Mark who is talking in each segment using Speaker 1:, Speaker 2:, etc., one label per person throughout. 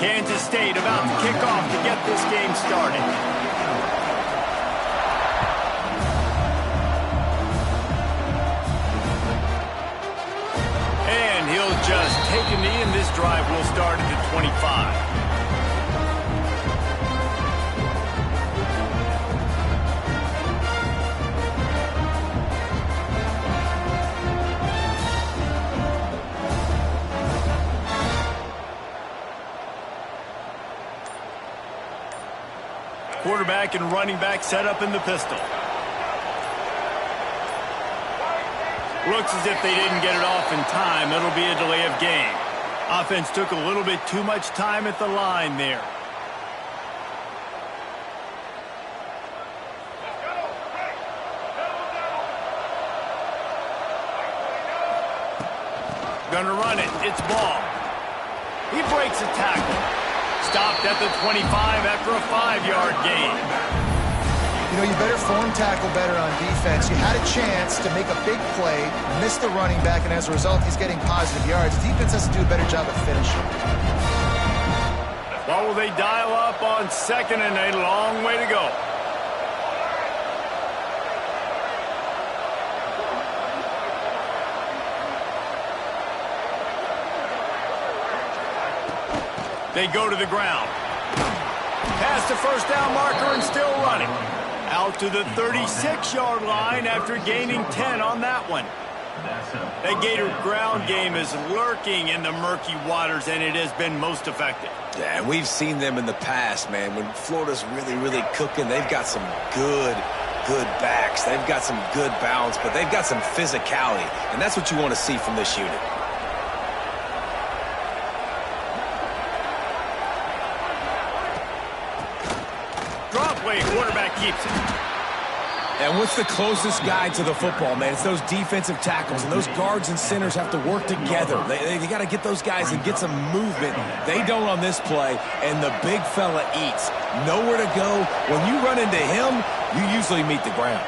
Speaker 1: Kansas State about to kick off to get this game started. And he'll just take a knee, and this drive will start at the 25. Quarterback and running back set up in the pistol. Looks as if they didn't get it off in time. It'll be a delay of game. Offense took a little bit too much time at the line there. Gonna run it. It's Ball. He breaks a tackle. Stopped at the 25 after a 5-yard gain.
Speaker 2: You know, you better form tackle better on defense. You had a chance to make a big play, missed the running back, and as a result, he's getting positive yards. Defense has to do a better job of finishing.
Speaker 1: Well, will they dial up on 2nd and a long way to go? They go to the ground. Past the first down marker and still running. Out to the 36-yard line after gaining 10 on that one. That Gator ground game is lurking in the murky waters, and it has been most effective.
Speaker 3: Yeah, and we've seen them in the past, man. When Florida's really, really cooking, they've got some good backs. They've got some good balance, but they've got some physicality, and that's what you want to see from this unit.
Speaker 1: Quarterback keeps it.
Speaker 3: And what's the closest guy to the football, man? It's those defensive tackles, and those guards and centers have to work together. They got to get those guys and get some movement. They don't on this play, and the big fella eats. Nowhere to go. When you run into him, you usually meet the ground.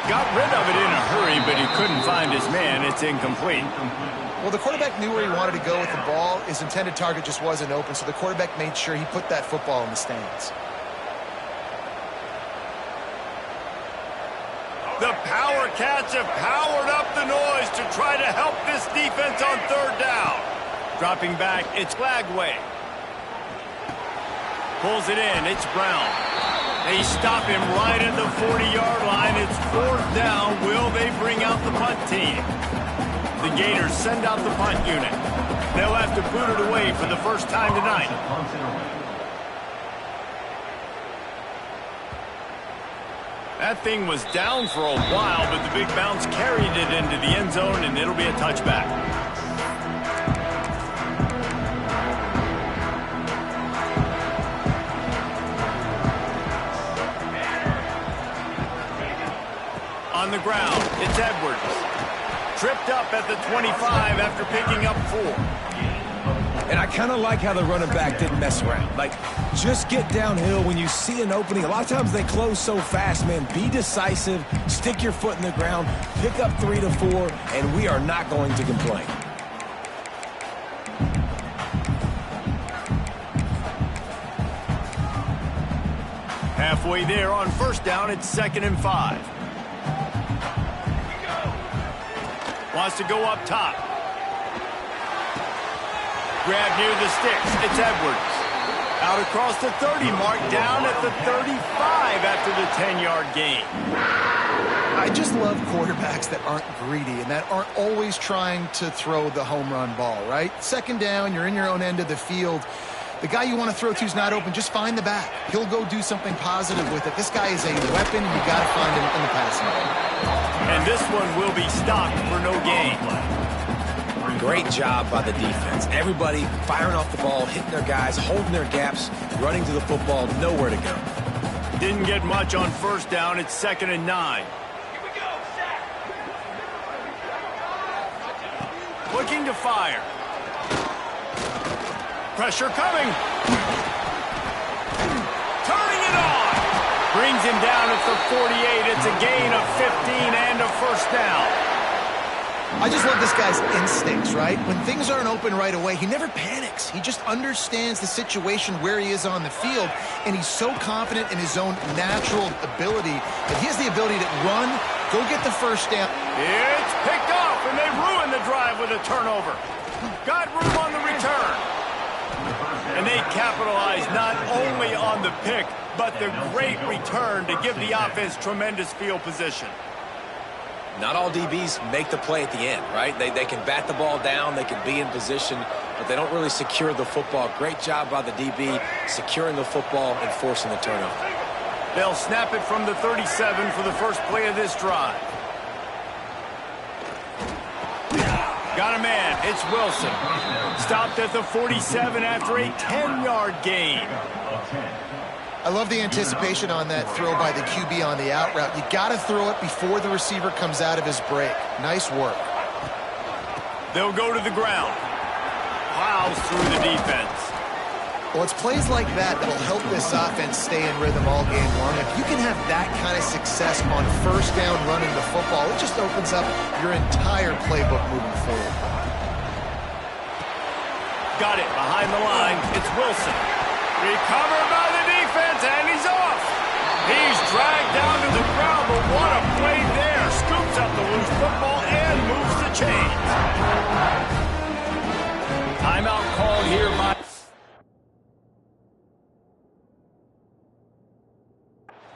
Speaker 1: Got rid of it in a hurry, but he couldn't find his man. It's incomplete.
Speaker 2: Well, the quarterback knew where he wanted to go with the ball. His intended target just wasn't open, so the quarterback made sure he put that football in the stands.
Speaker 1: The Power Cats have powered up the noise to try to help this defense on 3rd down. Dropping back, it's Glagway. Pulls it in, it's Brown. They stop him right at the 40-yard line. It's 4th down. Will they bring out the punt team? The Gators send out the punt unit. They'll have to boot it away for the first time tonight. That thing was down for a while, but the big bounce carried it into the end zone, and it'll be a touchback. On the ground, it's Edwards. Tripped up at the 25 after picking up 4.
Speaker 3: And I kind of like how the running back didn't mess around. Like, just get downhill when you see an opening. A lot of times they close so fast, man. Be decisive, stick your foot in the ground, pick up 3 to 4, and we are not going to complain.
Speaker 1: Halfway there on 1st down, it's 2nd and 5. Wants to go up top. Grab near the sticks. It's Edwards. Out across the 30 mark, down at the 35 after the 10-yard gain.
Speaker 2: I just love quarterbacks that aren't greedy and that aren't always trying to throw the home run ball, right? 2nd down, you're in your own end of the field. The guy you want to throw to is not open. Just find the back. He'll go do something positive with it. This guy is a weapon, and you got to find him in the passing game.
Speaker 1: And this one will be stopped for no gain.
Speaker 3: Great job by the defense. Everybody firing off the ball, hitting their guys, holding their gaps, running to the football, nowhere to go.
Speaker 1: Didn't get much on 1st down. It's 2nd and 9. Looking to fire. Pressure coming. Turning it on. Brings him down at the 48. It's a gain of 15 and a 1st down.
Speaker 2: I just love this guy's instincts, right? When things aren't open right away, he never panics. He just understands the situation where he is on the field, and he's so confident in his own natural ability that he has the ability to run, go get the first down.
Speaker 1: It's picked off, and they ruin the drive with a turnover. Got room on the return. And they capitalize not only on the pick, but the great return to give the offense tremendous field position.
Speaker 3: Not all DBs make the play at the end, right? They can bat the ball down, they can be in position, but they don't really secure the football. Great job by the DB securing the football and forcing the turnover.
Speaker 1: They'll snap it from the 37 for the first play of this drive. Got a man. It's Wilson. Stopped at the 47 after a 10-yard gain.
Speaker 2: I love the anticipation on that throw by the QB on the out route. You got to throw it before the receiver comes out of his break. Nice work.
Speaker 1: They'll go to the ground. Plows through the defense.
Speaker 2: Well, it's plays like that that'll help this offense stay in rhythm all game long. If you can have that kind of success on first down running the football, it just opens up your entire playbook moving forward.
Speaker 1: Got it behind the line. It's Wilson. Recovered by the defense, and he's off. He's dragged down to the ground, but what a play there. Scoops up the loose football and moves the chains. Timeout called here by...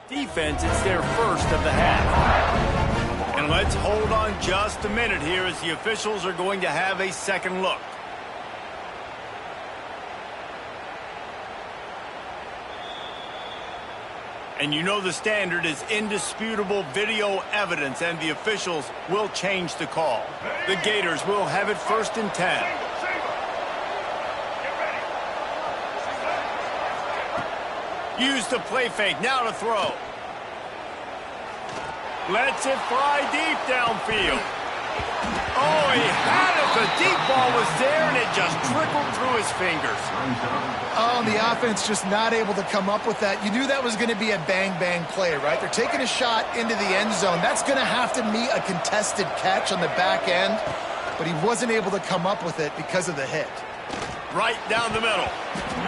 Speaker 1: defense. It's their first of the half. And let's hold on just a minute here as the officials are going to have a second look. And you know the standard is indisputable video evidence, and the officials will change the call. The Gators will have it 1st and 10. Use the play fake, now to throw. Lets it fly deep downfield. Oh, he had it. The deep ball was there, and it just trickled through his fingers.
Speaker 2: Oh, the offense just not able to come up with that. You knew that was going to be a bang-bang play, right? They're taking a shot into the end zone. That's going to have to meet a contested catch on the back end, but he wasn't able to come up with it because of the hit.
Speaker 1: Right down the middle.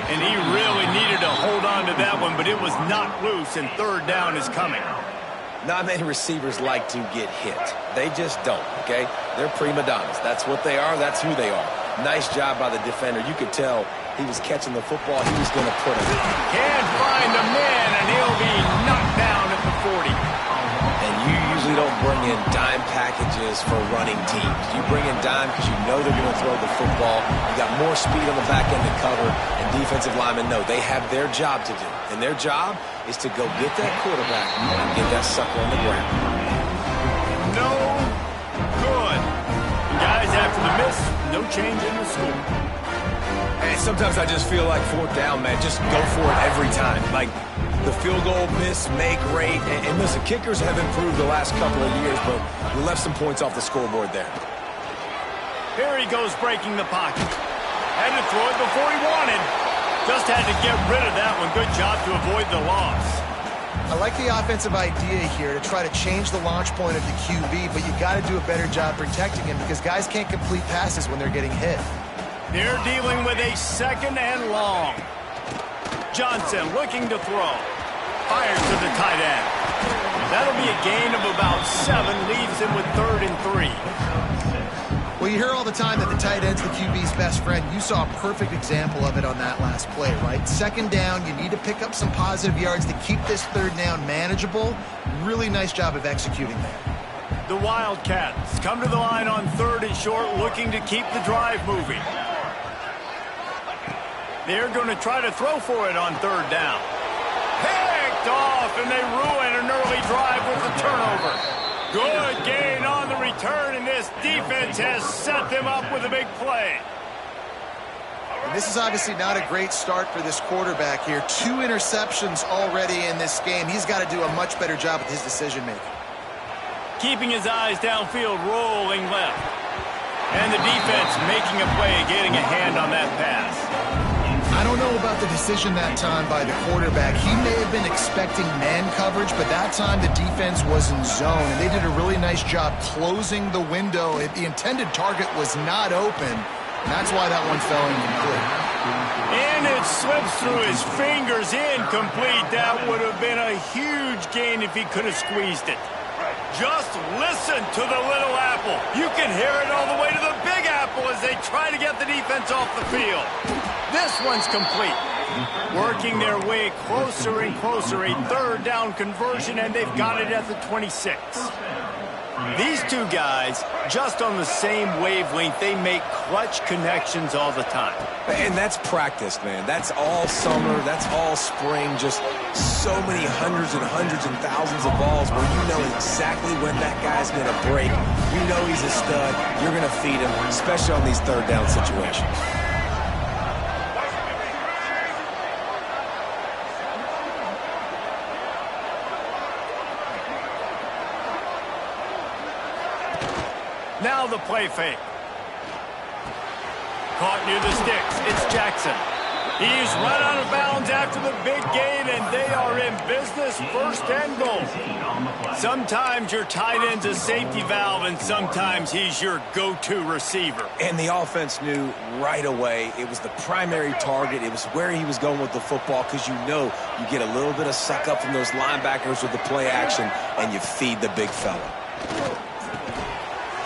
Speaker 1: And he really needed to hold on to that one, but it was knocked loose, and 3rd down is coming.
Speaker 3: Not many receivers like to get hit. They just don't, okay? They're prima donnas. That's what they are. That's who they are. Nice job by the defender. You could tell he was catching the football. He was going to put it.
Speaker 1: Can't find a man, and he'll be knocked down at the 40.
Speaker 3: And you usually don't bring in dime packages for running teams. You bring in dime because you know they're going to throw the football. You got more speed on the back end to cover, and defensive linemen know they have their job to do. And their job is to go get that quarterback and get that sucker on the ground.
Speaker 1: No good. Guys, after the miss, no change in the score.
Speaker 3: Hey, sometimes I just feel like 4th down, man. Just go for it every time. Like, the field goal, miss, make, rate. And listen, kickers have improved the last couple of years, but we left some points off the scoreboard there.
Speaker 1: Here he goes breaking the pocket. Had to throw it before he wanted. Just had to get rid of that one. Good job to avoid the loss.
Speaker 2: I like the offensive idea here to try to change the launch point of the QB, but you got to do a better job protecting him because guys can't complete passes when they're getting hit.
Speaker 1: They're dealing with a 2nd and long. Johnson looking to throw. Fires to the tight end. That'll be a gain of about 7. Leaves him with 3rd and 3.
Speaker 2: Well, you hear all the time that the tight end's the QB's best friend. You saw a perfect example of it on that last play, right? 2nd down, you need to pick up some positive yards to keep this 3rd down manageable. Really nice job of executing that.
Speaker 1: The Wildcats come to the line on 3rd and short, looking to keep the drive moving. They're going to try to throw for it on 3rd down. Picked off, and they ruin an early drive with the turnover. Good gain on the return, and this defense has set them up with a big play.
Speaker 2: And this is obviously not a great start for this quarterback here. 2 interceptions already in this game. He's got to do a much better job with his decision-making.
Speaker 1: Keeping his eyes downfield, rolling left. And the defense making a play, getting a hand on that pass.
Speaker 2: I don't know know about the decision that time by the quarterback. He may have been expecting man coverage, but that time the defense was in zone, and they did a really nice job closing the window. The intended target was not open, and that's why that one fell incomplete.
Speaker 1: And it slips through his fingers, incomplete. That would have been a huge gain if he could have squeezed it. Just listen to the little apple. You can hear it all the way to the big apple as they try to get the defense off the field. This one's complete. Working their way closer and closer, a third down conversion, and they've got it at the 26. These two guys, just on the same wavelength, they make clutch connections all the time.
Speaker 3: And that's practice, man. That's all summer. That's all spring. Just so many hundreds and thousands of balls where you know exactly when that guy's going to break. You know he's a stud. You're going to feed him, especially on these third down situations.
Speaker 1: Now the play fake. Caught near the sticks. It's Jackson. He's run out of bounds after the big gain, and they are in business, first and goal. Sometimes your tight end's a safety valve, and sometimes he's your go-to receiver.
Speaker 3: And the offense knew right away it was the primary target. It was where he was going with the football, because you know you get a little bit of suck up from those linebackers with the play action, and you feed the big fella.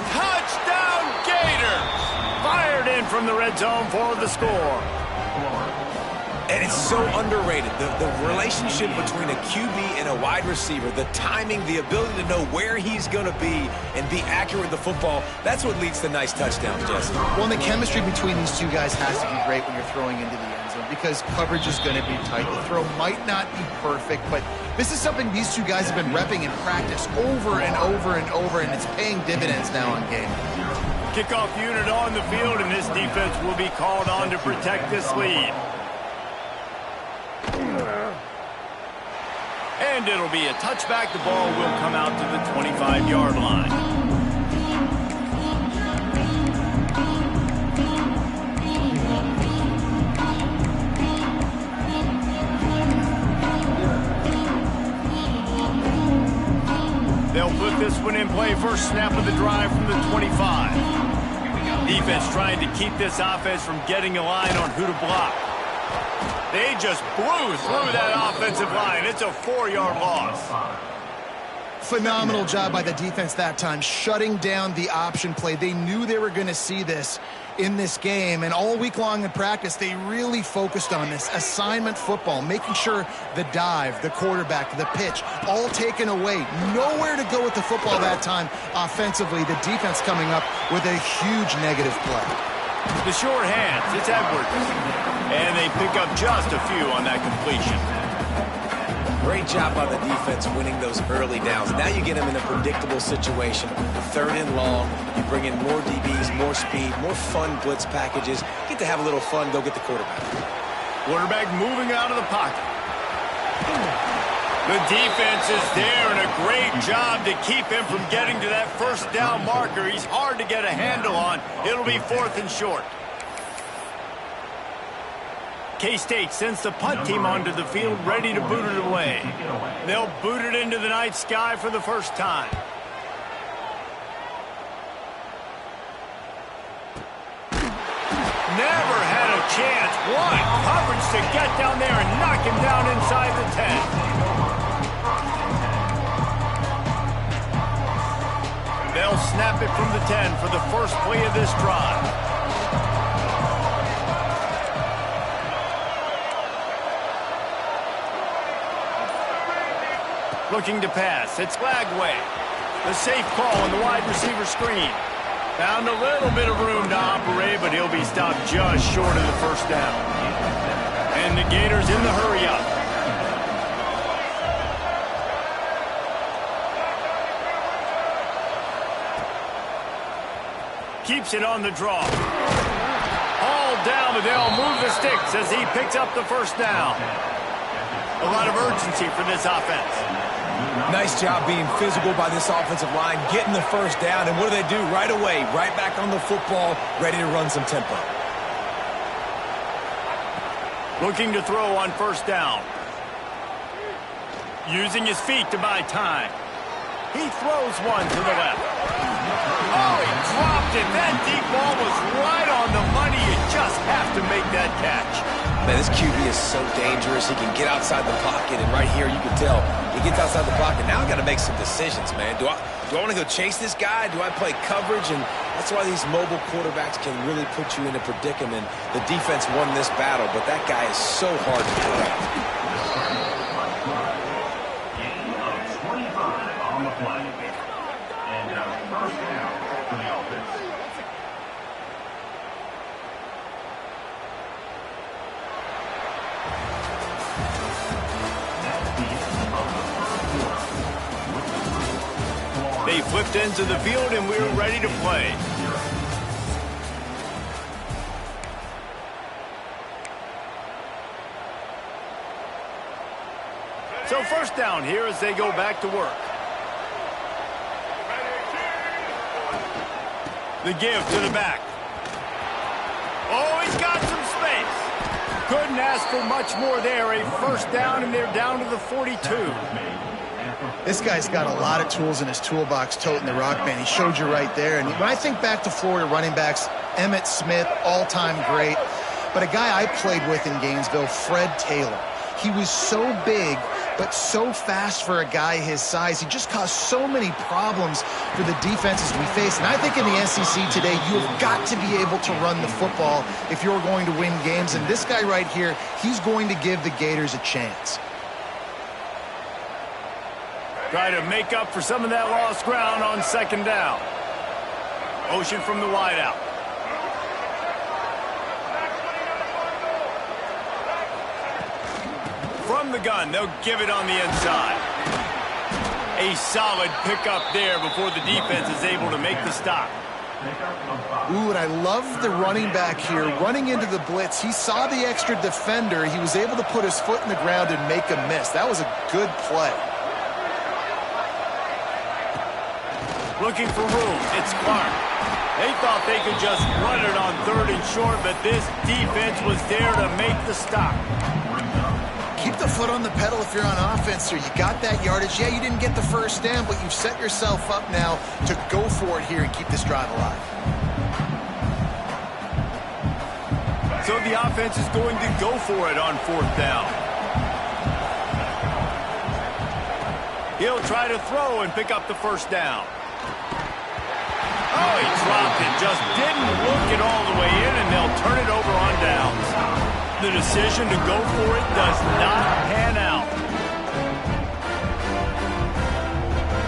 Speaker 1: Touchdown Gators! Fired in from the red zone for the score.
Speaker 3: And it's so underrated, the relationship between a QB and a wide receiver, the timing, the ability to know where he's going to be and be accurate with the football, that's what leads to nice touchdowns, Jesse.
Speaker 2: Well, and the chemistry between these two guys has to be great when you're throwing into the end zone because coverage is going to be tight. The throw might not be perfect, but this is something these two guys have been repping in practice over and over and over, and it's paying dividends now in game.
Speaker 1: Kickoff unit on the field, and this defense will be called on to protect this lead. And it'll be a touchback. The ball will come out to the 25-yard line. They'll put this one in play. First snap of the drive from the 25. Defense trying to keep this offense from getting a line on who to block. They just blew through that offensive line. It's a 4-yard loss.
Speaker 2: Phenomenal job by the defense that time, shutting down the option play. They knew they were going to see this in this game, and all week long in practice, they really focused on this assignment football, making sure the dive, the quarterback, the pitch, all taken away. Nowhere to go with the football that time offensively. The defense coming up with a huge negative play.
Speaker 1: The short hands, it's Edwards. And they pick up just a few on that completion.
Speaker 3: Great job by the defense winning those early downs. Now you get them in a predictable situation. Third and long, you bring in more DBs, more speed, more fun blitz packages. Get to have a little fun, go get the quarterback.
Speaker 1: Quarterback moving out of the pocket. The defense is there, and a great job to keep him from getting to that first down marker. He's hard to get a handle on. It'll be 4th and short. K-State sends the punt team onto the field, ready to boot it away. They'll boot it into the night sky for the first time. Never had a chance. What coverage to get down there and knock him down inside the 10. They'll snap it from the 10 for the first play of this drive. Looking to pass. It's Lagway. The safe call on the wide receiver screen. Found a little bit of room to operate, but he'll be stopped just short of the first down. And the Gators in the hurry-up. Keeps it on the draw. All down, but they'll move the sticks as he picks up the first down. A lot of urgency for this offense.
Speaker 3: Nice job being physical by this offensive line, getting the first down, and what do they do right away? Right back on the football, ready to run some tempo.
Speaker 1: Looking to throw on first down. Using his feet to buy time. He throws one to the left. Oh, he dropped it. That deep ball was right on the money. You just have to make that catch.
Speaker 3: Man, this QB is so dangerous. He can get outside the pocket, and right here you can tell he gets outside the pocket. Now I got to make some decisions, man. Do I want to go chase this guy? Do I play coverage? And that's why these mobile quarterbacks can really put you in a predicament. The defense won this battle, but that guy is so hard to pull out.
Speaker 4: Gain of 25 on the play. And first down for the offense.
Speaker 1: They flipped into the field, and we're ready to play. So first down here as they go back to work. The give to the back. Oh, he's got some space. Couldn't ask for much more there. A first down, and they're down to the 42.
Speaker 2: This guy's got a lot of tools in his toolbox toting the rock, man. He showed you right there. And when I think back to Florida running backs, Emmitt Smith, all-time great. But a guy I played with in Gainesville, Fred Taylor. He was so big, but so fast for a guy his size. He just caused so many problems for the defenses we face. And I think in the SEC today, you have got to be able to run the football if you're going to win games. And this guy right here, he's going to give the Gators a chance.
Speaker 1: Try to make up for some of that lost ground on second down. Motion from the wideout. From the gun, they'll give it on the inside. A solid pickup there before the defense is able to make the stop.
Speaker 2: Ooh, and I love the running back here running into the blitz. He saw the extra defender. He was able to put his foot in the ground and make a miss. That was a good play.
Speaker 1: Looking for room. It's Clark. They thought they could just run it on third and short, but this defense was there to make the stop.
Speaker 2: Keep the foot on the pedal if you're on offense here. You got that yardage. Yeah, you didn't get the first down, but you've set yourself up now to go for it here and keep this drive alive.
Speaker 1: So the offense is going to go for it on fourth down. He'll try to throw and pick up the first down. Oh, he dropped it. Just didn't look it all the way in, and they'll turn it over on downs. The decision to go for it does not pan out.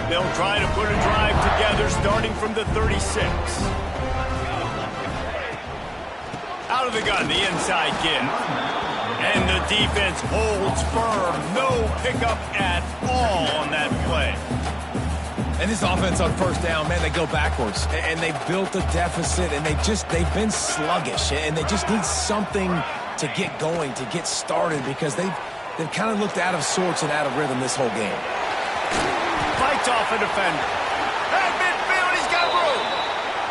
Speaker 1: They'll try to put a drive together starting from the 36. Out of the gun, the inside give. And the defense holds firm. No pickup at all on that play.
Speaker 3: And this offense on first down, man, they go backwards. And they built a deficit, and they've been sluggish. And they just need something to get going, to get started, because they've kind of looked out of sorts and out of rhythm this whole game.
Speaker 1: Fights off a defender. At midfield, he's got room.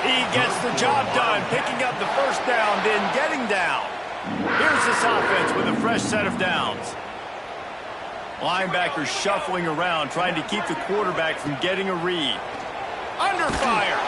Speaker 1: He gets the job done, picking up the first down, then getting down. Here's this offense with a fresh set of downs. Linebackers shuffling around, trying to keep the quarterback from getting a read. Under fire.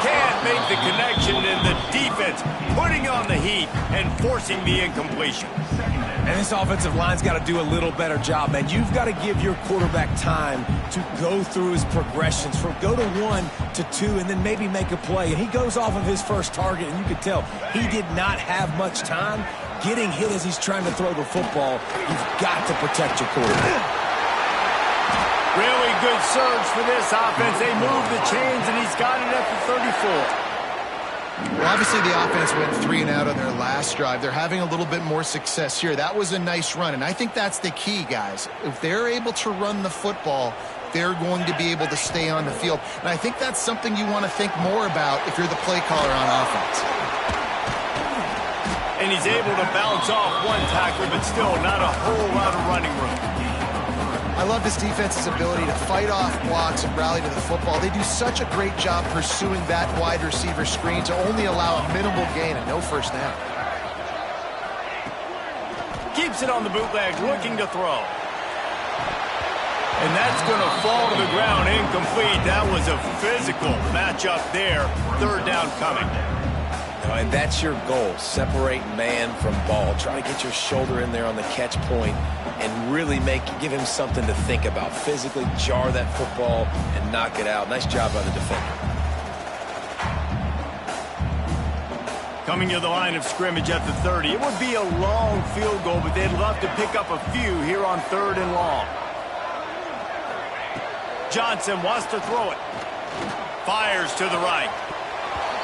Speaker 1: Can't make the connection, and the defense putting on the heat and forcing the incompletion.
Speaker 3: And this offensive line's got to do a little better job, man. You've got to give your quarterback time to go through his progressions, from go to 1 to 2, and then maybe make a play. And he goes off of his first target, and you can tell he did not have much time getting hit as he's trying to throw the football. You've got to protect your quarterback.
Speaker 1: Really good surge for this offense. They move the chains, and he's got it at the 34.
Speaker 2: Well, obviously the offense went 3 and out on their last drive. They're having a little bit more success here. That was a nice run, and I think that's the key, guys. If they're able to run the football, they're going to be able to stay on the field. And I think that's something you want to think more about if you're the play caller on offense.
Speaker 1: And he's able to bounce off one tackler, but still not a whole lot of running room.
Speaker 2: I love this defense's ability to fight off blocks and rally to the football. They do such a great job pursuing that wide receiver screen to only allow a minimal gain and no first down.
Speaker 1: Keeps it on the bootleg, looking to throw. And that's going to fall to the ground incomplete. That was a physical matchup there. Third down coming.
Speaker 3: And that's your goal. Separate man from ball. Try to get your shoulder in there on the catch point and really give him something to think about. Physically jar that football and knock it out. Nice job by the defender.
Speaker 1: Coming to the line of scrimmage at the 30. It would be a long field goal, but they'd love to pick up a few here on 3rd and long. Johnson wants to throw it. Fires to the right.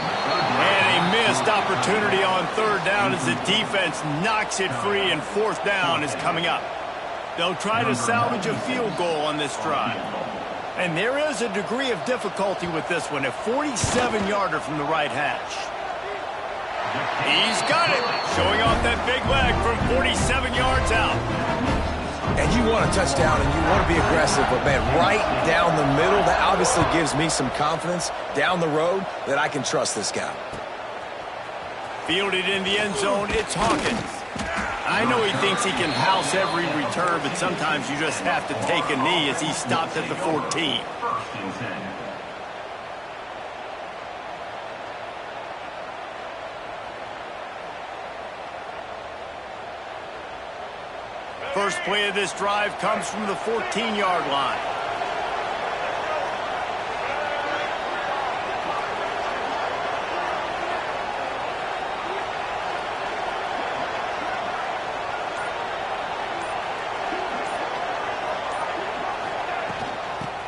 Speaker 1: And a missed opportunity on 3rd down as the defense knocks it free, and 4th down is coming up. They'll try to salvage a field goal on this drive. And there is a degree of difficulty with this one, a 47-yarder from the right hash. He's got it, showing off that big leg from 47 yards out.
Speaker 3: And you want a touchdown and you want to be aggressive, but man, right down the middle, that obviously gives me some confidence down the road that I can trust this guy.
Speaker 1: Fielded in the end zone, it's Hawkins. I know he thinks he can house every return, but sometimes you just have to take a knee as he stopped at the 14. First play of this drive comes from the 14-yard line.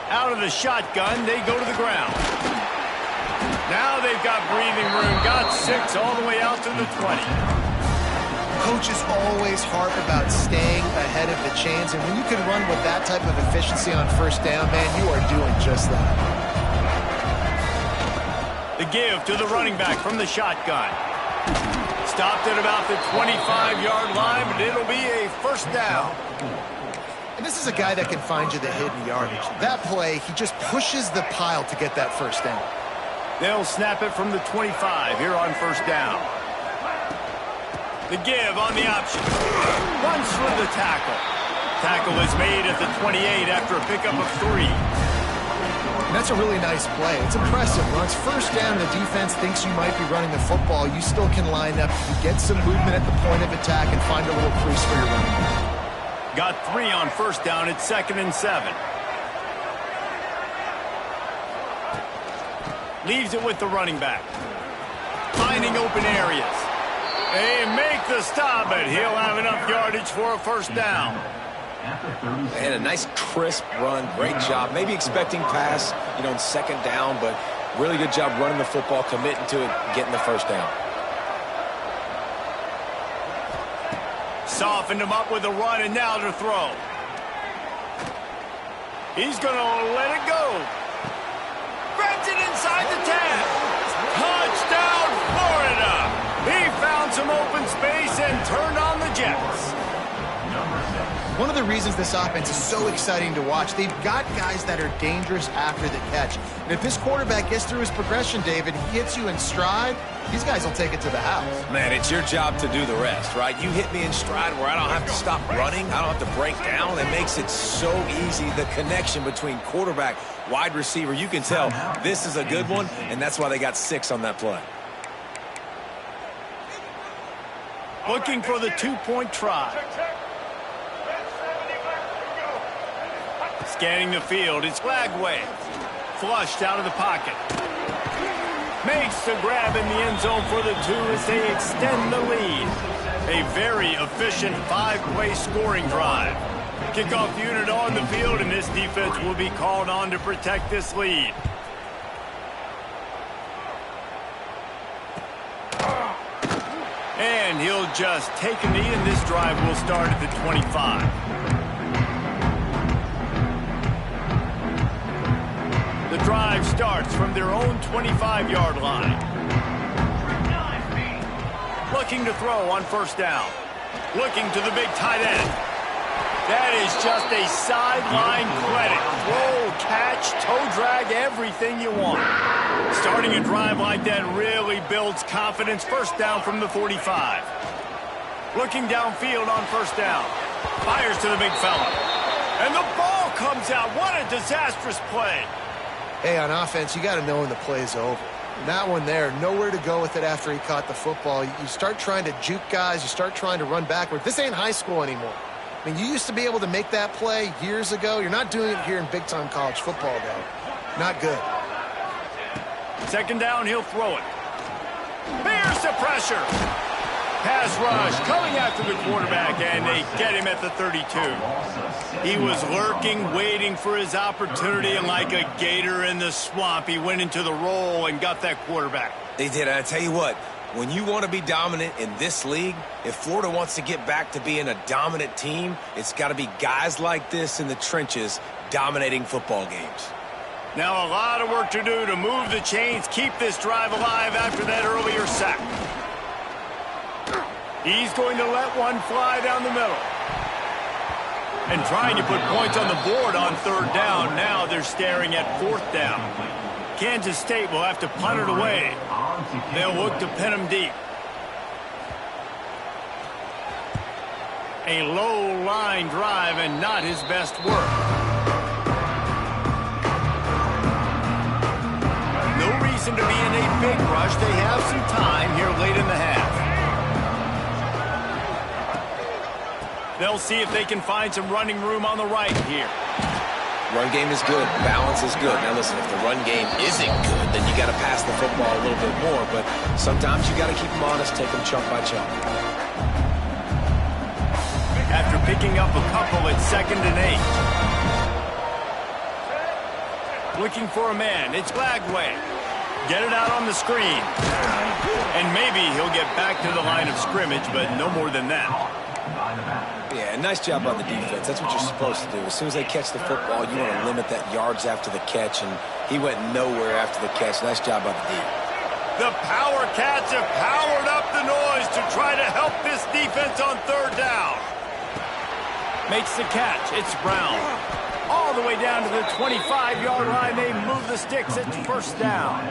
Speaker 1: Out of the shotgun, they go to the ground. Now they've got breathing room, got 6 all the way out to the 20.
Speaker 2: Coaches always harp about staying ahead of the chains, and when you can run with that type of efficiency on 1st down, man, you are doing just that.
Speaker 1: The give to the running back from the shotgun. Stopped at about the 25-yard line, but it'll be a 1st down.
Speaker 2: And this is a guy that can find you the hidden yardage. That play, he just pushes the pile to get that 1st down.
Speaker 1: They'll snap it from the 25 here on 1st down. The give on the option. Runs for the tackle. Tackle is made at the 28 after a pickup of 3.
Speaker 2: And that's a really nice play. It's impressive. Once 1st down, the defense thinks you might be running the football. You still can line up. You get some movement at the point of attack and find a little crease for your running back.
Speaker 1: Got 3 on 1st down. It's 2nd and 7. Leaves it with the running back. Finding open areas. They make the stop, but he'll have enough yardage for a 1st down.
Speaker 3: And a nice crisp run, great job. Maybe expecting pass, on 2nd down, but really good job running the football, committing to it, getting the 1st down.
Speaker 1: Softened him up with a run, and now to throw. He's going to let it go. Grabs it inside the 10. Touchdown, Florida! He found some open space and turned on the Jets.
Speaker 2: One of the reasons this offense is so exciting to watch, they've got guys that are dangerous after the catch. And if this quarterback gets through his progression, David, he hits you in stride, these guys will take it to the house.
Speaker 3: Man, it's your job to do the rest, right? You hit me in stride where I don't have to stop running. I don't have to break down. It makes it so easy, the connection between quarterback, wide receiver. You can tell this is a good one, and that's why they got 6 on that play.
Speaker 1: Looking for the 2-point try. Scanning the field, it's Lagway. Flushed out of the pocket. Makes the grab in the end zone for the 2 as they extend the lead. A very efficient 5-play scoring drive. Kickoff unit on the field, and this defense will be called on to protect this lead. And he'll just take a knee, and this drive will start at the 25. The drive starts from their own 25-yard line. Looking to throw on 1st down. Looking to the big tight end. That is just a sideline credit. Throw, catch, toe drag, everything you want. Starting a drive like that really builds confidence. 1st down from the 45. Looking downfield on first down. Fires to the big fella. And the ball comes out. What a disastrous play.
Speaker 2: Hey, on offense, you got to know when the play's over. And that one there, nowhere to go with it after he caught the football. You start trying to juke guys. You start trying to run backward. This ain't high school anymore. I mean, you used to be able to make that play years ago. You're not doing it here in big-time college football, though. Not good.
Speaker 1: Second down, he'll throw it. Bears the pressure. Pass rush coming after the quarterback, and they get him at the 32. He was lurking, waiting for his opportunity, and like a gator in the swamp, he went into the roll and got that quarterback.
Speaker 3: They did. I tell you what, when you want to be dominant in this league, if Florida wants to get back to being a dominant team, it's got to be guys like this in the trenches dominating football games.
Speaker 1: Now a lot of work to do to move the chains, keep this drive alive after that earlier sack. He's going to let one fly down the middle. And trying to put points on the board on third down. Now they're staring at fourth down. Kansas State will have to punt it away. They'll look to pin him deep. A low line drive and not his best work. No reason to be in a big rush. They have some time here late in the half. They'll see if they can find some running room on the right here.
Speaker 3: Run game is good. Balance is good. Now listen, if the run game isn't good, then you got to pass the football a little bit more. But sometimes you got to keep them honest, take them chunk by chunk.
Speaker 1: After picking up a couple at 2nd and 8. Looking for a man. It's Lagway. Get it out on the screen. And maybe he'll get back to the line of scrimmage, but no more than that.
Speaker 3: Yeah, nice job on the defense. That's what you're supposed to do. As soon as they catch the football, you want to limit that yards after the catch, and he went nowhere after the catch. Nice job on the D.
Speaker 1: The Power Cats have powered up the noise to try to help this defense on third down. Makes the catch. It's Brown. All the way down to the 25-yard line. They move the sticks. It's first down.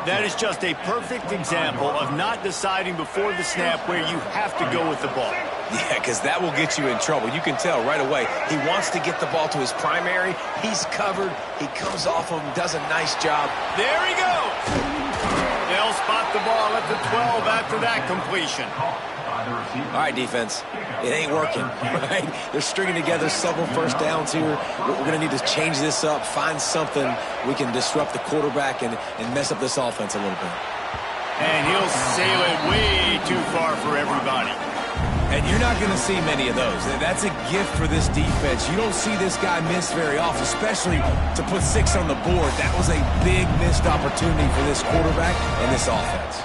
Speaker 1: That is just a perfect example of not deciding before the snap where you have to go with the ball.
Speaker 3: Yeah, because that will get you in trouble. You can tell right away. He wants to get the ball to his primary. He's covered. He comes off of him, does a nice job.
Speaker 1: There he goes. They'll spot the ball at the 12 after that completion.
Speaker 3: All right, defense. It ain't working, right? They're stringing together several first downs here. We're going to need to change this up, find something we can disrupt the quarterback and mess up this offense a little bit.
Speaker 1: And he'll sail it way too far for everybody.
Speaker 3: And you're not going to see many of those. That's a gift for this defense. You don't see this guy miss very often, especially to put 6 on the board. That was a big missed opportunity for this quarterback and this offense.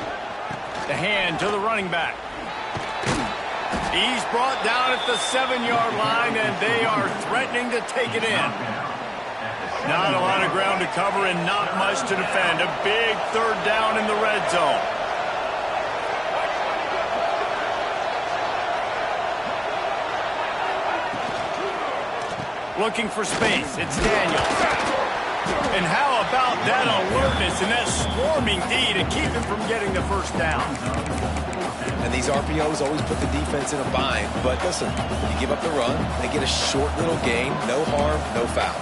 Speaker 1: The hand to the running back. He's brought down at the 7-yard line, and they are threatening to take it in. Not a lot of ground to cover and not much to defend. A big third down in the red zone. Looking for space. It's Daniels. And how about that alertness and that swarming D to keep him from getting the first down?
Speaker 3: And these RPOs always put the defense in a bind. But listen, you give up the run, they get a short little gain, no harm, no foul.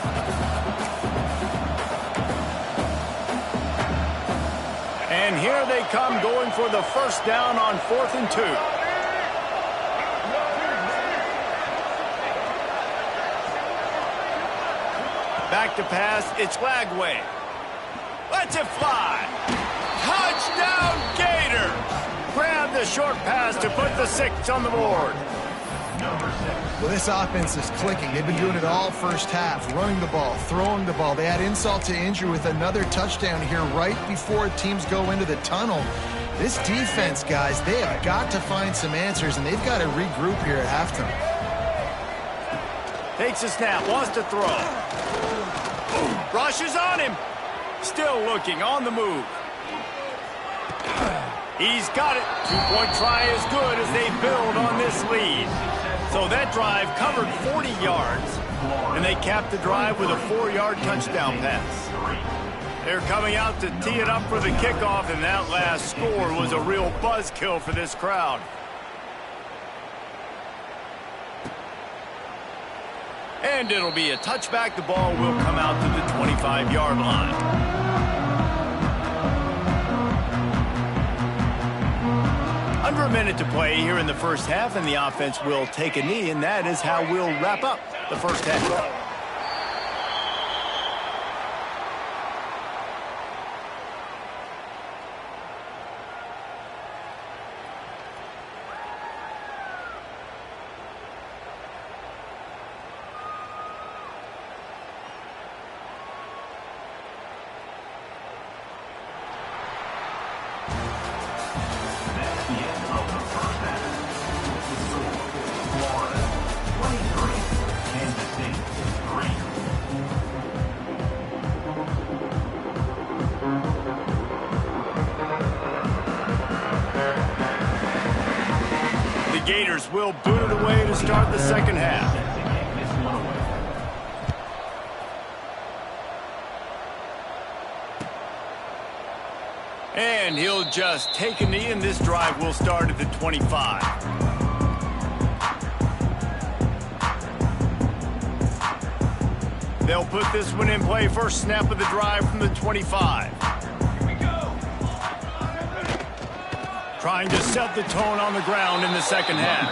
Speaker 1: And here they come going for the first down on 4th and 2. Back to pass, it's Lagway. Lets it fly. Touchdown Gators! Grab the short pass to put the 6 on the board.
Speaker 2: Well, this offense is clicking. They've been doing it all first half, running the ball, throwing the ball. They add insult to injury with another touchdown here right before teams go into the tunnel. This defense, guys, they have got to find some answers, and they've got to regroup here at halftime.
Speaker 1: Takes a snap, wants to throw. Rushes on him. Still looking, on the move. He's got it. 2-point try is good as they build on this lead. So that drive covered 40 yards, and they capped the drive with a 4-yard touchdown pass. They're coming out to tee it up for the kickoff, and that last score was a real buzzkill for this crowd. And it'll be a touchback. The ball will come out to the 25-yard line. Under a minute to play here in the first half, and the offense will take a knee, and that is how we'll wrap up the first half. Gators will boot it away to start the second half. And he'll just take a knee, and this drive will start at the 25. They'll put this one in play. First snap of the drive from the 25. Trying to set the tone on the ground in the second half.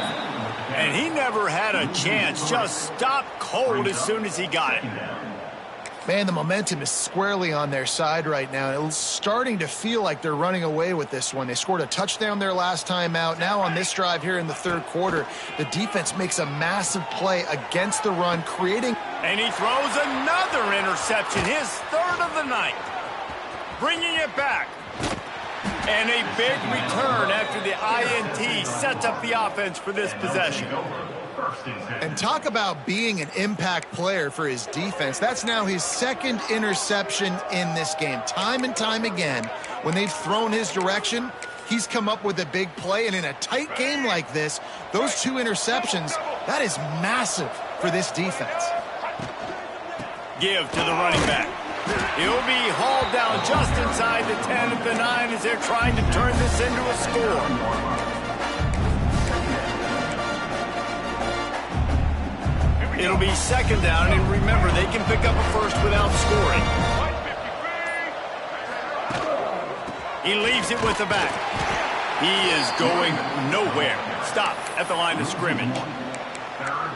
Speaker 1: And he never had a chance. Just stopped cold as soon as he got it.
Speaker 2: Man, the momentum is squarely on their side right now. It's starting to feel like they're running away with this one. They scored a touchdown their last time out. Now on this drive here in the third quarter, the defense makes a massive play against the run, creating...
Speaker 1: And he throws another interception, his third of the night. Bringing it back. And a big return after the INT sets up the offense for this possession.
Speaker 2: And talk about being an impact player for his defense. That's now his second interception in this game. Time and time again, when they've thrown his direction, he's come up with a big play. And in a tight game like this, those two interceptions, that is massive for this defense.
Speaker 1: Give to the running back. He'll be hauled down just inside the 10 at the 9 as they're trying to turn this into a score. It'll be second down, and remember, they can pick up a first without scoring. He leaves it with the back. He is going nowhere. Stop at the line of scrimmage.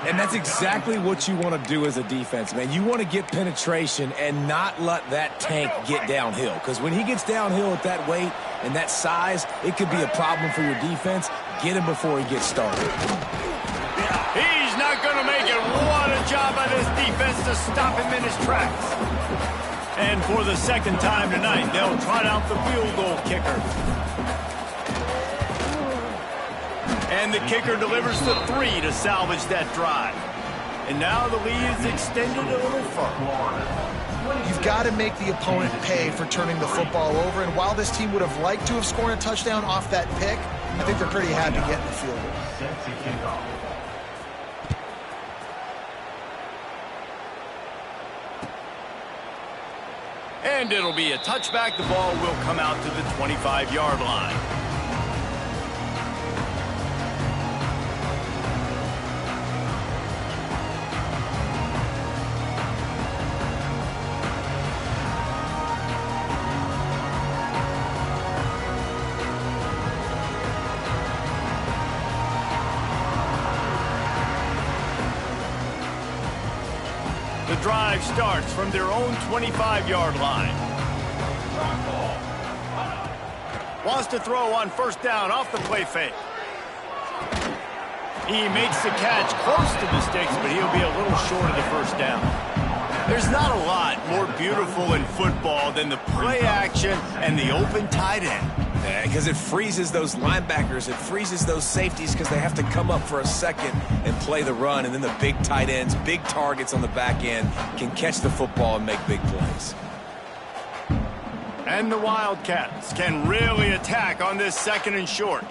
Speaker 3: And that's exactly what you want to do as a defense, man. You want to get penetration and not let that tank get downhill. Because when he gets downhill at that weight and that size, it could be a problem for your defense. Get him before he gets started.
Speaker 1: He's not going to make it. What a job by this defense to stop him in his tracks. And for the second time tonight, they'll trot out the field goal kicker. And the kicker delivers the 3 to salvage that drive. And now the lead is extended a little further.
Speaker 2: You've got to make the opponent pay for turning the football over. And while this team would have liked to have scored a touchdown off that pick, I think they're pretty happy getting the field goal.
Speaker 1: And it'll be a touchback. The ball will come out to the 25-yard line. The drive starts from their own 25-yard line. Wants to throw on first down off the play fake. He makes the catch close to the sticks, but he'll be a little short of the first down. There's not a lot more beautiful in football than the play action and the open tight end.
Speaker 3: Because it freezes those linebackers. It freezes those safeties because they have to come up for a second and play the run. And then the big tight ends, big targets on the back end can catch the football and make big plays.
Speaker 1: And the Wildcats can really attack on this second and short.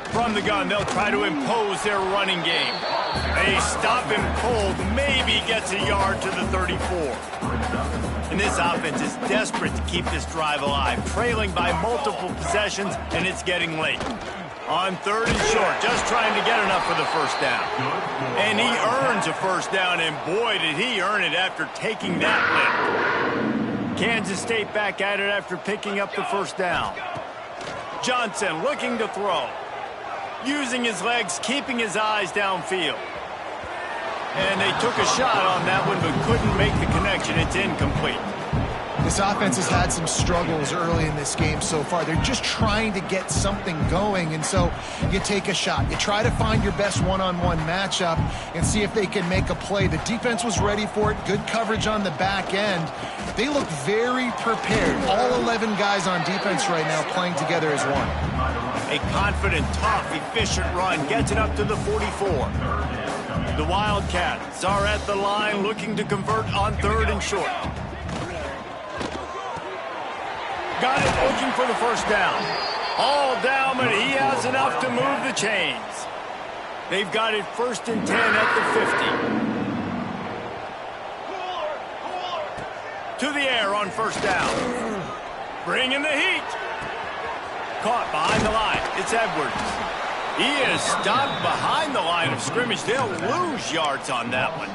Speaker 1: From the gun, they'll try to impose their running game. They stop him cold, maybe gets a yard to the 34. And this offense is desperate to keep this drive alive, trailing by multiple possessions, and it's getting late. On 3rd and short, just trying to get enough for the first down. And he earns a first down, and boy, did he earn it after taking that lift. Kansas State back at it after picking up the first down. Johnson looking to throw. Using his legs, keeping his eyes downfield. And they took a shot on that one, but couldn't make the connection. It's incomplete.
Speaker 2: This offense has had some struggles early in this game so far. They're just trying to get something going, and so you take a shot. You try to find your best one-on-one matchup and see if they can make a play. The defense was ready for it. Good coverage on the back end. They look very prepared. All 11 guys on defense right now playing together as one.
Speaker 1: A confident, tough, efficient run gets it up to the 44. The Wildcats are at the line looking to convert on 3rd and short. Got it, looking for the first down. All down, but he has enough to move the chains. They've got it 1st and 10 at the 50. To the air on first down. Bringing the heat. Caught behind the line. It's Edwards. He is stopped behind the line of scrimmage. They'll lose yards on that one.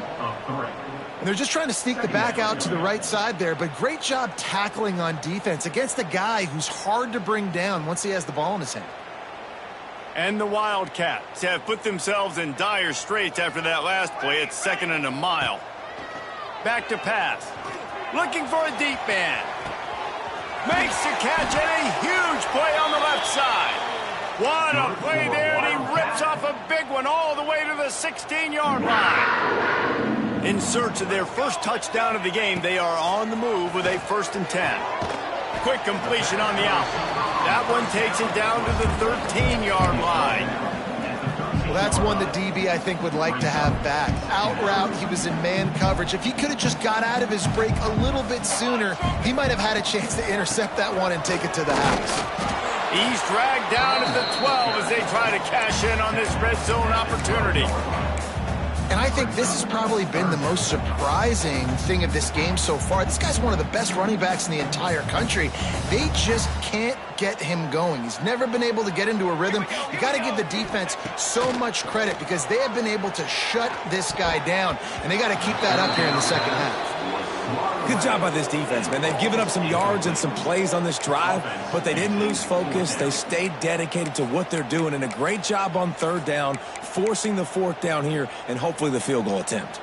Speaker 2: And they're just trying to sneak the back out to the right side there, but great job tackling on defense against a guy who's hard to bring down once he has the ball in his hand.
Speaker 1: And the Wildcats have put themselves in dire straits after that last play. It's 2nd and a mile. Back to pass. Looking for a deep man. Makes the catch and a huge play on the left side. What a play there, and he rips off a big one all the way to the 16-yard line. In search of their first touchdown of the game, they are on the move with a 1st and 10. Quick completion on the out. That one takes it down to the 13-yard line.
Speaker 2: Well, that's one the DB, I think, would like to have back. Out route, he was in man coverage. If he could have just got out of his break a little bit sooner, he might have had a chance to intercept that one and take it to the house.
Speaker 1: He's dragged down at the 12 as they try to cash in on this red zone opportunity.
Speaker 2: And I think this has probably been the most surprising thing of this game so far. This guy's one of the best running backs in the entire country. They just can't get him going. He's never been able to get into a rhythm. You got to give the defense so much credit because they have been able to shut this guy down, and they got to keep that up here in the second half.
Speaker 3: Good job by this defense, man. They've given up some yards and some plays on this drive, but they didn't lose focus. They stayed dedicated to what they're doing, and a great job on 3rd down, forcing the 4th down here, and hopefully the field goal attempt.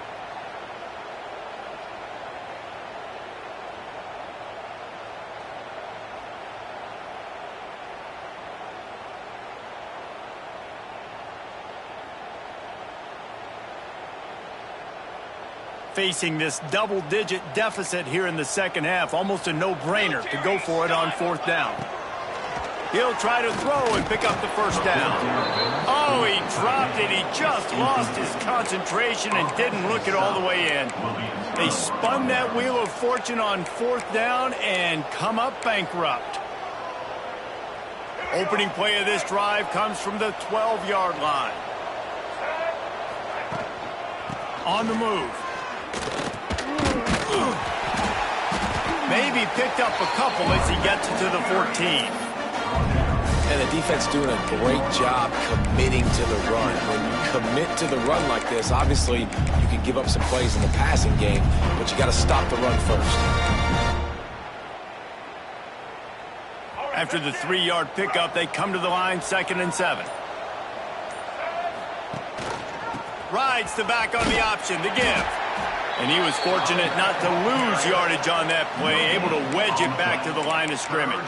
Speaker 1: Facing this double-digit deficit here in the second half, almost a no-brainer to go for it on 4th down. He'll try to throw and pick up the first down. Oh, he dropped it. He just lost his concentration and didn't look it all the way in. They spun that wheel of fortune on 4th down and come up bankrupt. Opening play of this drive comes from the 12-yard line. On the move. Maybe picked up a couple as he gets to the 14.
Speaker 3: And the defense doing a great job committing to the run. When you commit to the run like this, obviously you can give up some plays in the passing game, but you got to stop the run first.
Speaker 1: After the 3-yard pickup, they come to the line 2nd and 7. Rides the back on the option, the give. And he was fortunate not to lose yardage on that play, able to wedge it back to the line of scrimmage.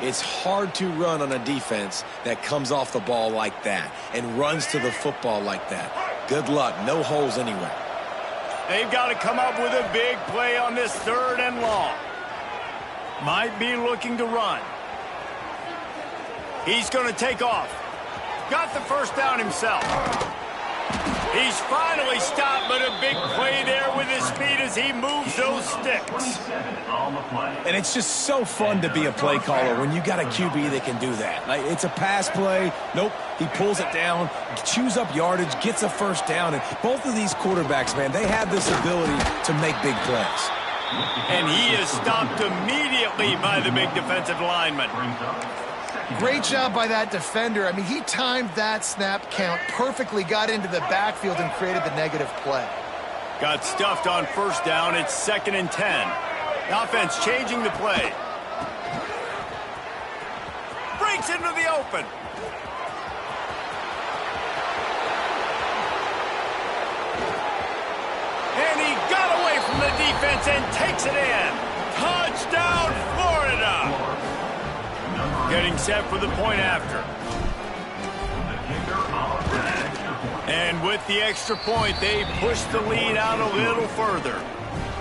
Speaker 3: It's hard to run on a defense that comes off the ball like that and runs to the football like that. Good luck. No holes anywhere.
Speaker 1: They've got to come up with a big play on this 3rd and long. Might be looking to run. He's going to take off. Got the first down himself. He's finally stopped, but a big play there with his speed as he moves those sticks.
Speaker 3: And it's just so fun to be a play caller when you got a QB that can do that. Like, it's a pass play. Nope, he pulls it down, chews up yardage, gets a first down. And both of these quarterbacks, man, they have this ability to make big plays.
Speaker 1: And he is stopped immediately by the big defensive lineman.
Speaker 2: Great job by that defender. I mean, he timed that snap count perfectly, got into the backfield, and created the negative play.
Speaker 1: Got stuffed on first down. It's 2nd and 10. The offense changing the play. Breaks into the open. And he got away from the defense and takes it in. Touchdown, Florida. Getting set for the point after. And with the extra point, they push the lead out a little further.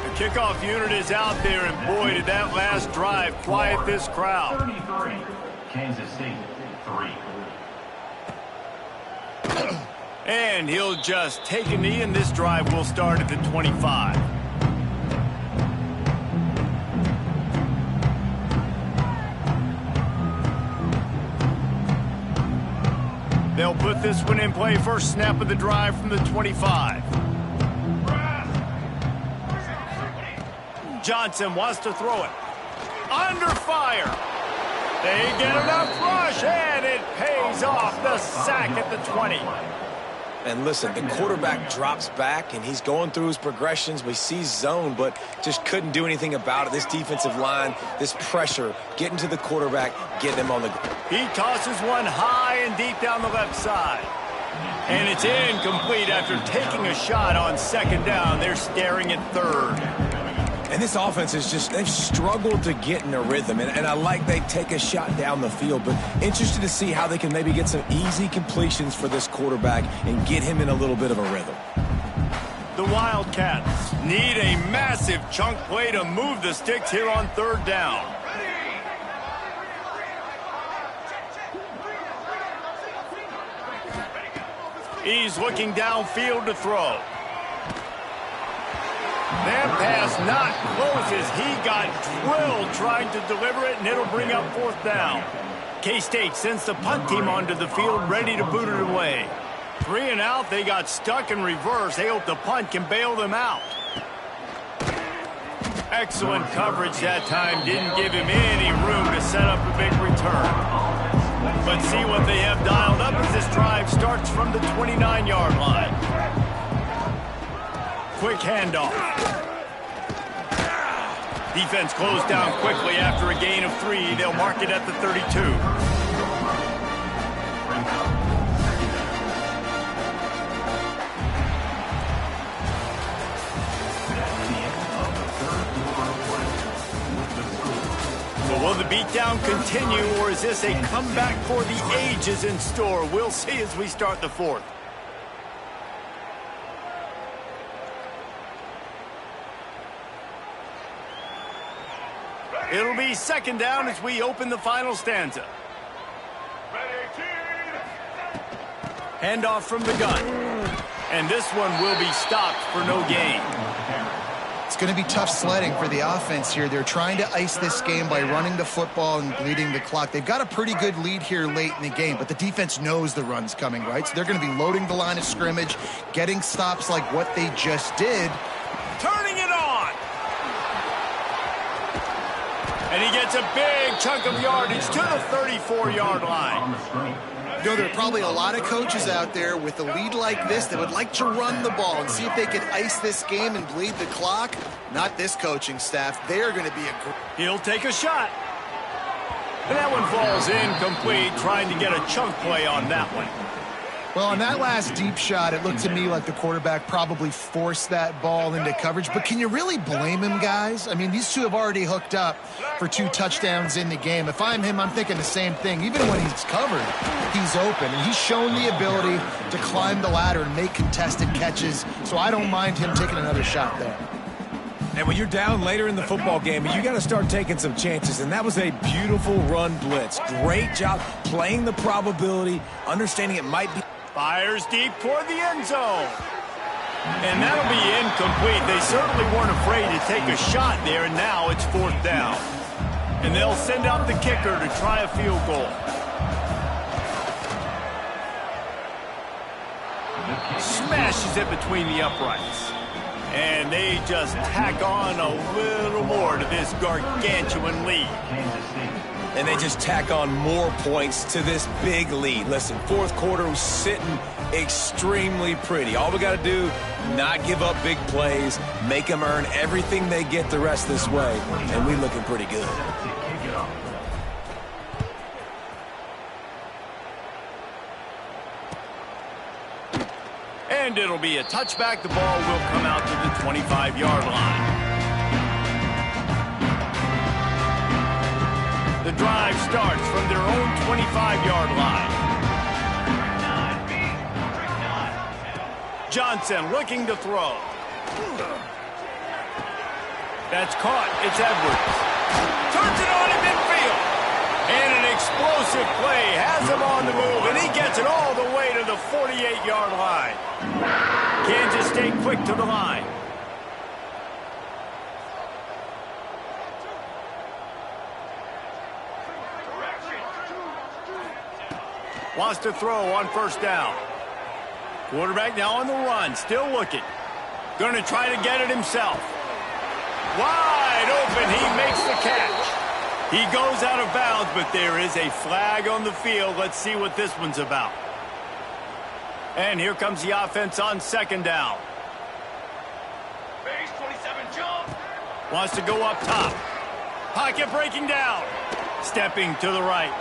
Speaker 1: The kickoff unit is out there, and boy, did that last drive quiet this crowd.
Speaker 4: 33, Kansas State 3.
Speaker 1: And he'll just take a knee, and this drive will start at the 25. They'll put this one in play. First snap of the drive from the 25. Johnson wants to throw it. Under fire. They get enough rush, and it pays off. The sack at the 20.
Speaker 3: And listen, the quarterback drops back, and he's going through his progressions. We see zone, but just couldn't do anything about it. This defensive line, this pressure, getting to the quarterback, getting him on the ground.
Speaker 1: He tosses one high and deep down the left side. And it's incomplete after taking a shot on 2nd down. They're staring at 3rd.
Speaker 3: And this offense is just, they've struggled to get in a rhythm. And I like they take a shot down the field, but interested to see how they can maybe get some easy completions for this quarterback and get him in a little bit of a rhythm.
Speaker 1: The Wildcats need a massive chunk play to move the sticks here on 3rd down. He's looking downfield to throw. That pass not close as he got drilled trying to deliver it, and it'll bring up 4th down. K-State sends the punt team onto the field, ready to boot it away. 3 and out, they got stuck in reverse. They hope the punt can bail them out. Excellent coverage that time. Didn't give him any room to set up a big return. Let's see what they have dialed up as this drive starts from the 29-yard line. Quick handoff. Defense closed down quickly after a gain of 3. They'll mark it at the 32. So will the beatdown continue, or is this a comeback for the ages in store? We'll see as we start the 4th. It'll be 2nd down as we open the final stanza. Handoff from the gun. And this one will be stopped for no gain.
Speaker 2: It's going to be tough sledding for the offense here. They're trying to ice this game by running the football and bleeding the clock. They've got a pretty good lead here late in the game, but the defense knows the run's coming, right? So they're going to be loading the line of scrimmage, getting stops like what they just did.
Speaker 1: Turning it on. And he gets a big chunk of yardage to the 34-yard line.
Speaker 2: You know, there are probably a lot of coaches out there with a lead like this that would like to run the ball and see if they could ice this game and bleed the clock. Not this coaching staff. They are going to be
Speaker 1: He'll take a shot. And that one falls incomplete, trying to get a chunk play on that one.
Speaker 2: Well, on that last deep shot, it looked to me like the quarterback probably forced that ball into coverage. But can you really blame him, guys? I mean, these two have already hooked up for 2 touchdowns in the game. If I'm him, I'm thinking the same thing. Even when he's covered, he's open. And he's shown the ability to climb the ladder and make contested catches. So I don't mind him taking another shot there.
Speaker 3: And when you're down later in the football game, you got to start taking some chances. And that was a beautiful run blitz. Great job playing the probability, understanding it might be.
Speaker 1: Fires deep toward the end zone. And that'll be incomplete. They certainly weren't afraid to take a shot there, and now it's 4th down. And they'll send out the kicker to try a field goal. Smashes it between the uprights. And they just tack on a little more to this gargantuan lead.
Speaker 3: and they just tack on more points to this big lead. Listen, fourth quarter was sitting extremely pretty. All we got to do, not give up big plays, make them earn everything they get the rest of this way, and we looking pretty good.
Speaker 1: And it'll be a touchback. The ball will come out to the 25-yard line. The drive starts from their own 25-yard line. Johnson looking to throw. That's caught. It's Edwards. Turns it on in midfield. And an explosive play has him on the move, and he gets it all the way to the 48-yard line. Kansas State quick to the line. Wants to throw on first down. Quarterback now on the run, still looking. Going to try to get it himself. Wide open, he makes the catch. He goes out of bounds, but there is a flag on the field. Let's see what this one's about. And here comes the offense on second down.
Speaker 4: Base 27 jump.
Speaker 1: Wants to go up top. Pocket breaking down. Stepping to the right.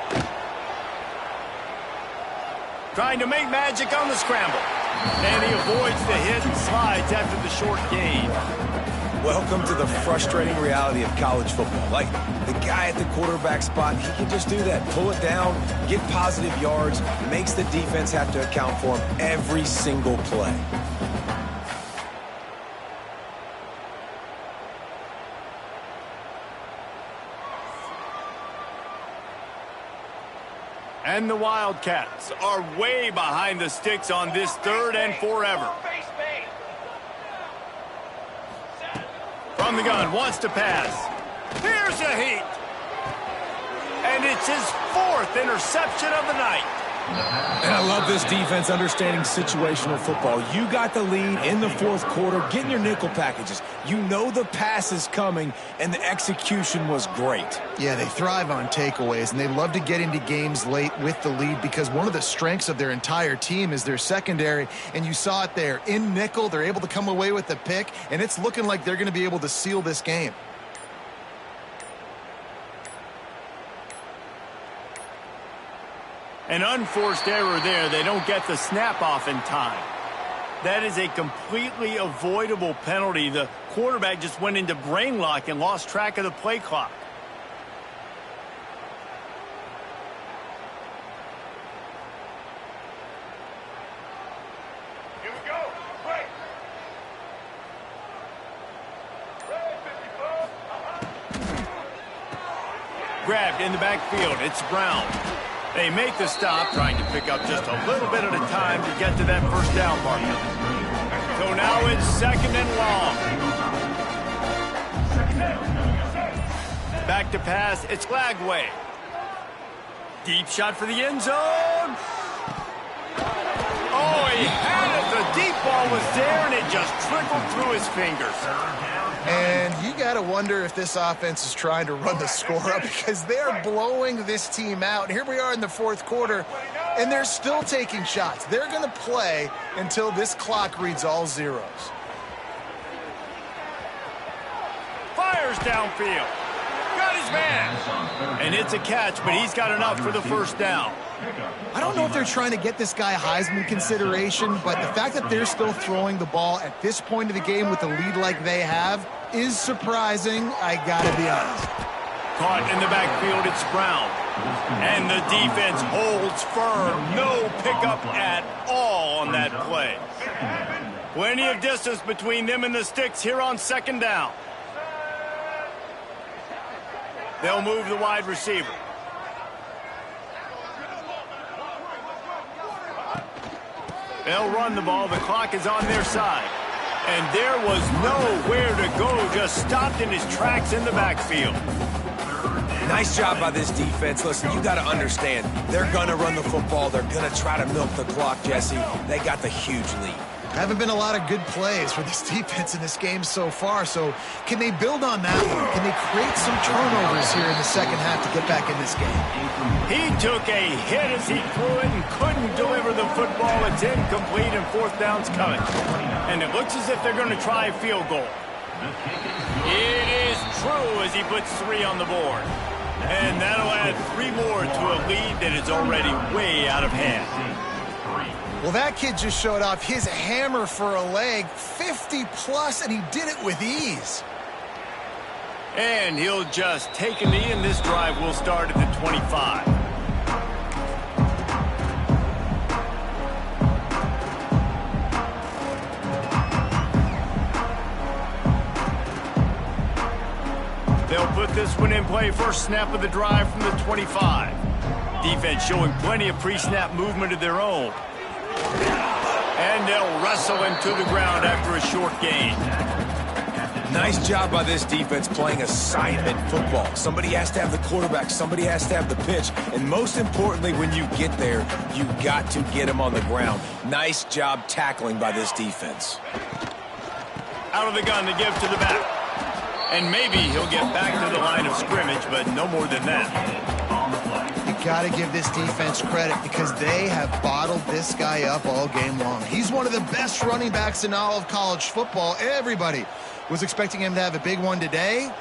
Speaker 1: Trying to make magic on the scramble. And he avoids the hit and slides after the short gain.
Speaker 3: Welcome to the frustrating reality of college football. Like, the guy at the quarterback spot, he can just do that. Pull it down, get positive yards, makes the defense have to account for him every single play.
Speaker 1: And the Wildcats are way behind the sticks on this third and forever. From the gun, wants to pass. Here's a heat. And it's his fourth interception of the night.
Speaker 3: And I love this defense understanding situational football. You got the lead in the fourth quarter, getting your nickel packages. You know the pass is coming, and the execution was great.
Speaker 2: Yeah, they thrive on takeaways, and they love to get into games late with the lead because one of the strengths of their entire team is their secondary, and you saw it there. In nickel, they're able to come away with the pick, and it's looking like they're going to be able to seal this game.
Speaker 1: An unforced error there. They don't get the snap off in time. That is a completely avoidable penalty. The quarterback just went into brain lock and lost track of the play clock.
Speaker 4: Here we go. Break.
Speaker 1: Grabbed in the backfield. It's Brown. They make the stop, trying to pick up just a little bit at a time to get to that first down marker. So now it's second and long. Back to pass, it's Lagway. Deep shot for the end zone. Oh, he had it. The deep ball was there, and it just trickled through his fingers.
Speaker 2: And you got to wonder if this offense is trying to run the score up because they're blowing this team out. Here we are in the fourth quarter, and they're still taking shots. They're going to play until this clock reads all zeros.
Speaker 1: Fires downfield. Got his man. And it's a catch, but he's got enough for the first down.
Speaker 2: I don't know if they're trying to get this guy Heisman consideration, but the fact that they're still throwing the ball at this point of the game with a lead like they have is surprising, I gotta be honest.
Speaker 1: Caught in the backfield, it's Brown. And the defense holds firm. No pickup at all on that play. Plenty of distance between them and the sticks here on second down. They'll move the wide receiver. They'll run the ball. The clock is on their side. And there was nowhere to go. Just stopped in his tracks in the backfield.
Speaker 3: Nice job by this defense. Listen, you got to understand, they're going to run the football. They're going to try to milk the clock, Jesse. They got the huge lead.
Speaker 2: Haven't been a lot of good plays for this defense in this game so far, so can they build on that one? Can they create some turnovers here in the second half to get back in this game?
Speaker 1: He took a hit as he threw it and couldn't deliver the football. It's incomplete and fourth down's coming. And it looks as if they're going to try a field goal. It is true as he puts 3 on the board. And that'll add 3 more to a lead that is already way out of hand.
Speaker 2: Well, that kid just showed off his hammer for a leg, 50-plus, and he did it with ease.
Speaker 1: And he'll just take a knee, and this drive will start at the 25. They'll put this one in play. First snap of the drive from the 25. Defense showing plenty of pre-snap movement of their own. And they'll wrestle him to the ground after a short gain.
Speaker 3: Nice job by this defense playing assignment football. Somebody has to have the quarterback. Somebody has to have the pitch. And most importantly, when you get there, you got to get him on the ground. Nice job tackling by this defense.
Speaker 1: Out of the gun to give to the back. And maybe he'll get back to the line of scrimmage, but no more than that.
Speaker 2: You got to give this defense credit because they have bottled this guy up all game long. He's one of the best running backs in all of college football. Everybody was expecting him to have a big one today.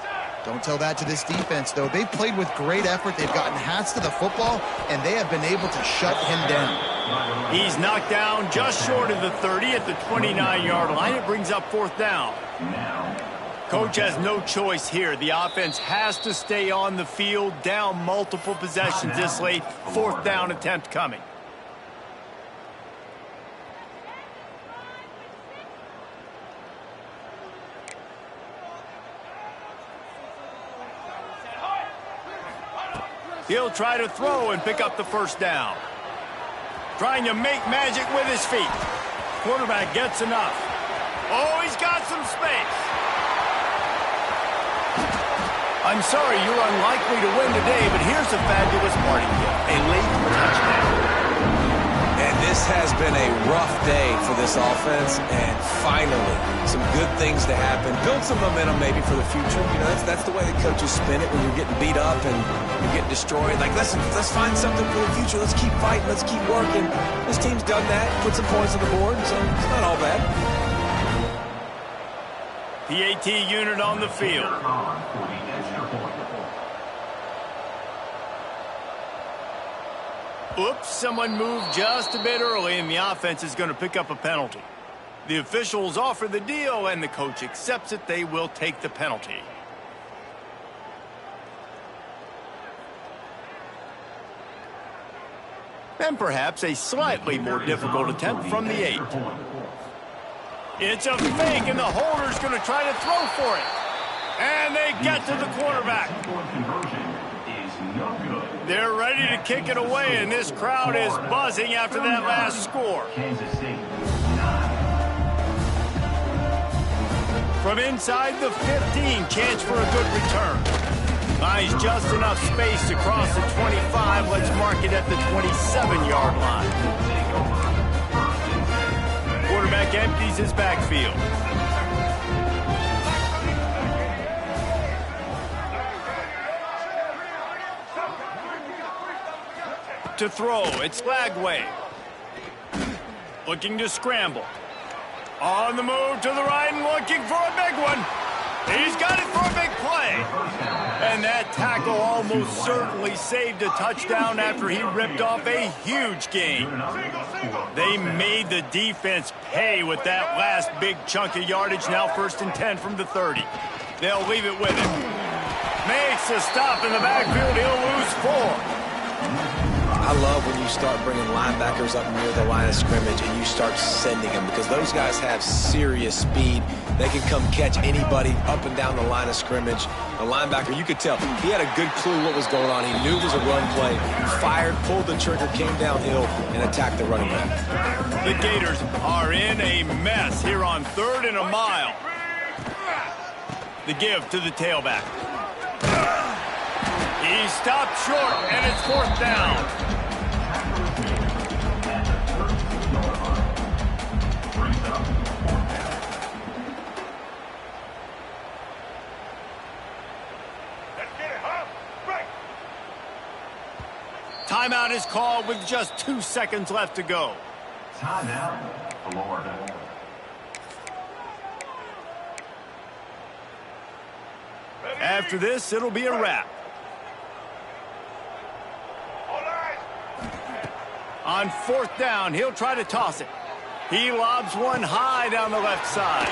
Speaker 2: Don't tell that to this defense, though. They've played with great effort. They've gotten hats to the football, and they have been able to shut him down.
Speaker 1: He's knocked down just short of the 30 at the 29-yard line. It brings up fourth down. Coach has no choice here. The offense has to stay on the field, down multiple possessions this late. Fourth down attempt coming. He'll try to throw and pick up the first down. Trying to make magic with his feet. Quarterback gets enough. Oh, he's got some space. I'm sorry you're unlikely to win today, but here's a fabulous party gift. A late touchdown.
Speaker 3: And this has been a rough day for this offense, and finally, some good things to happen. Build some momentum maybe for the future. You know, that's the way the coaches spin it when you're getting beat up and you're getting destroyed. Like, listen, let's find something for the future. Let's keep fighting. Let's keep working. This team's done that, put some points on the board, so it's not all bad.
Speaker 1: PAT unit on the field. Oops, someone moved just a bit early, and the offense is going to pick up a penalty. The officials offer the deal, and the coach accepts it. They will take the penalty. And perhaps a slightly more difficult attempt from the 8. It's a fake, and the holder's going to try to throw for it. And they get to the quarterback. They're ready to kick it away, and this crowd is buzzing after that last score. From inside the 15, chance for a good return. Buys just enough space to cross the 25. Let's mark it at the 27-yard line. Quarterback empties his backfield. To throw, it's Lagway. Looking to scramble. On the move to the right and looking for a big one. He's got it for a big play. And that tackle almost certainly saved a touchdown after he ripped off a huge gain. They made the defense pay with that last big chunk of yardage. Now 1st and 10 from the 30. They'll leave it with him. Makes a stop in the backfield. He'll lose 4.
Speaker 3: I love when you start bringing linebackers up near the line of scrimmage and you start sending them, because those guys have serious speed. They can come catch anybody up and down the line of scrimmage. The linebacker, you could tell, he had a good clue what was going on. He knew it was a run play. Fired, pulled the trigger, came downhill, and attacked the running back.
Speaker 1: The Gators are in a mess here on 3rd and a mile. The give to the tailback. He stopped short, and it's 4th down.
Speaker 4: brings up 4th down.
Speaker 1: Timeout is called with just 2 seconds left to go.
Speaker 4: Timeout, Florida.
Speaker 1: After this, it'll be a wrap. On 4th down, he'll try to toss it. He lobs one high down the left side.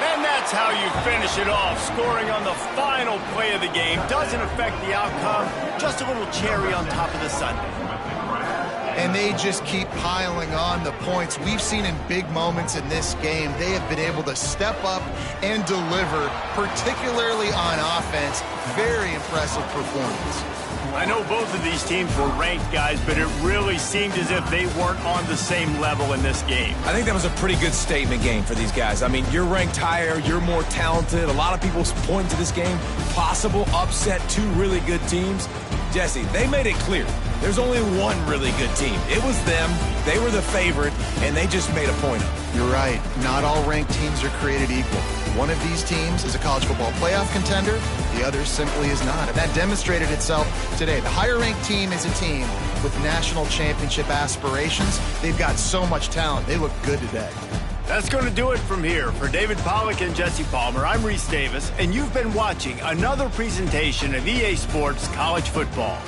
Speaker 1: And that's how you finish it off. Scoring on the final play of the game doesn't affect the outcome. Just a little cherry on top of the sundae.
Speaker 2: And they just keep piling on the points. We've seen in big moments in this game, they have been able to step up and deliver, particularly on offense. Very impressive performance.
Speaker 1: I know both of these teams were ranked, guys, but it really seemed as if they weren't on the same level in this game.
Speaker 3: I think that was a pretty good statement game for these guys. I mean, you're ranked higher, you're more talented. A lot of people point to this game, possible upset, 2 really good teams. Jesse, they made it clear. There's only one really good team. It was them. They were the favorite, and they just made a point of it.
Speaker 2: You're right. Not all ranked teams are created equal. One of these teams is a college football playoff contender. The other simply is not. And that demonstrated itself today. The higher-ranked team is a team with national championship aspirations. They've got so much talent. They look good today.
Speaker 1: That's going to do it from here. For David Pollack and Jesse Palmer, I'm Reese Davis, and you've been watching another presentation of EA Sports College Football.